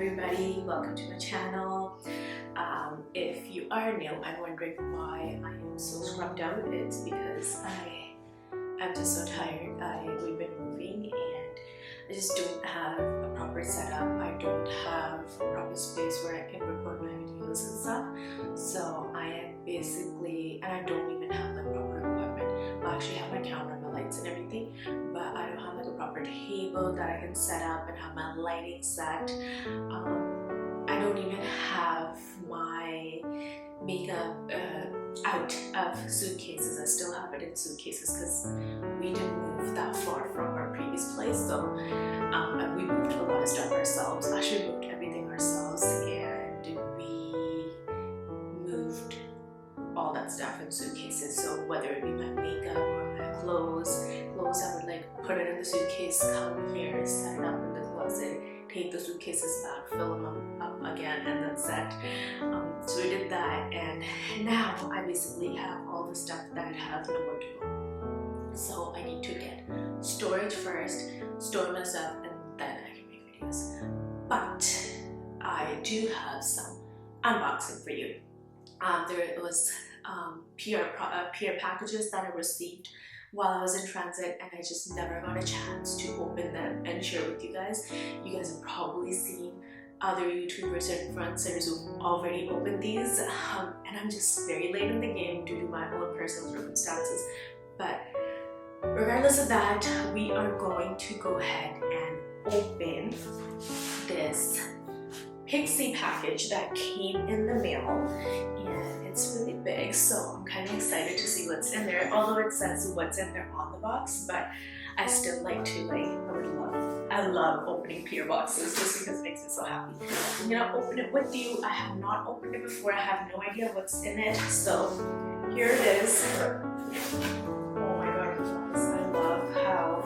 everybody, welcome to my channel. If you are new and wondering why I am so scrubbed out, it's because I'm just so tired. We've been moving and I just don't have a proper setup. I don't have a proper space where I can record my videos and stuff. So I am basically, and I don't even have like proper equipment. I actually have my camera, my lights and everything, but I don't have like a proper table that I can set up and have my lighting set. I don't even have my makeup out of suitcases. I still have it in suitcases because we didn't move that far from our previous place, so we moved a lot of stuff ourselves. Actually moved everything ourselves, and we moved all that stuff in suitcases. So whether it be my makeup or my clothes I would like put it in the suitcase, come here, set it up in the closet, take the suitcases back, fill them up again, and then set. So we did that, and now I basically have all the stuff that has nowhere to go. So I need to get storage first, store my stuff, and then I can make videos. But I do have some unboxing for you. There was PR packages that I received while I was in transit, and I just never got a chance to open them and share with you guys. You guys have probably seen other YouTubers and influencers who've already opened these, and I'm just very late in the game due to my own personal circumstances. But regardless of that, we are going to go ahead and open this Pixi package that came in the mail, and it's really big, so I'm kind of excited to see what's in there, although it says what's in there on the box. But I still like to I love opening PR boxes just because it makes me so happy. I'm gonna open it with you. I have not opened it before. I have no idea what's in it, so here it is. Oh my god, guys, I love how,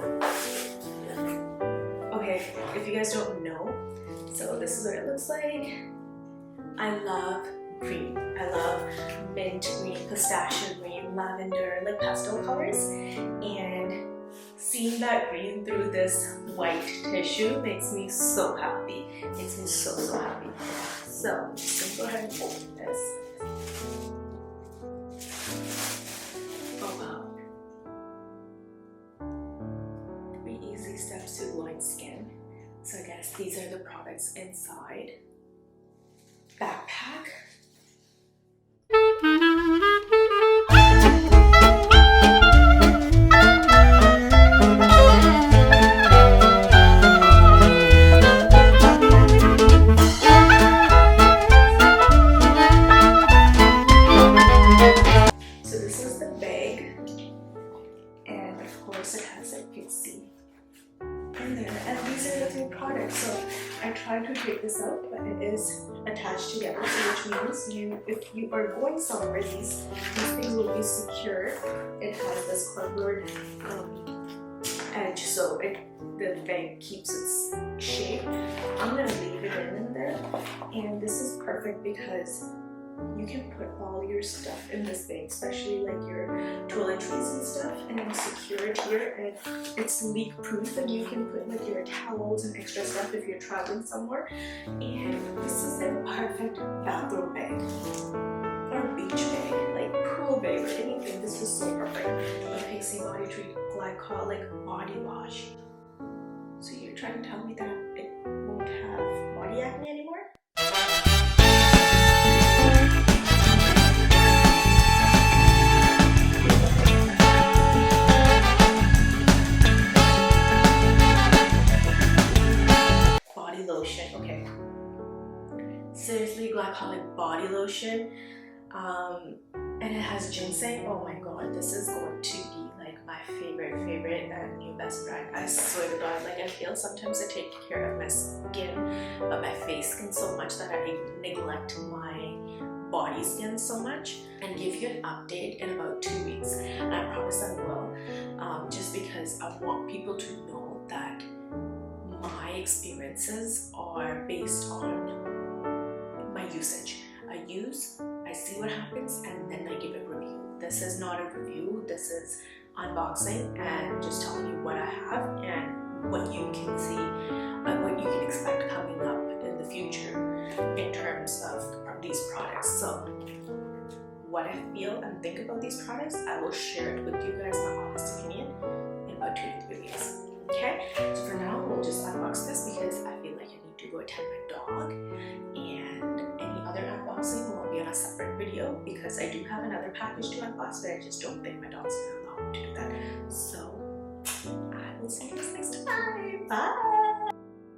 okay, if you guys don't know, so this is what it looks like. I love green. I love mint green, pistachio green, lavender, like pastel colors. And seeing that green through this white tissue makes me so happy. Makes me so happy. So I'm just gonna go ahead and open this. Oh wow. 3 easy steps to glowing skin. So I guess these are the products inside. Backpack. So this is the bag, and of course it has a Pixi in there, and these are the 3 products. So I tried to take this out, but it is attached together, so which means if you are going somewhere, these things will be secure. It has this cardboard edge, so the bag keeps its shape. I'm gonna leave it in there, and this is perfect because you can put all your stuff in this bag, especially like your toiletries and stuff, and then secure it here, and it's leak proof, and you can put like your towels and extra stuff if you're traveling somewhere. And this is a perfect bathroom bag or beach bag, like pool bag or anything. This is so perfect. The Pixi Body Treat Glycolic Body Wash. So you're trying to tell me that it won't have body acne anymore? Lotion, okay. Seriously, glycolic body lotion, and it has ginseng. Oh my god, this is going to be like my favorite and new best friend. I swear to god, like I feel sometimes I take care of my skin, but my face skin so much that I neglect my body skin so much. And give you an update in about 2 weeks, and I promise I will, just because I want people to know that my experiences are based on my usage. I use, I see what happens, and then I give a review. This is not a review, this is unboxing and just telling you what I have and what you can see and what you can expect coming up in the future. feel and think about these products, I will share it with you guys, my honest opinion, in about 2 to 3 weeks. Okay, so for now we'll just unbox this because I feel like I need to go attend my dog, and any other unboxing will be on a separate video because I do have another package to unbox, but I just don't think my dog's gonna allow me to do that. So I will see you guys next time. Bye.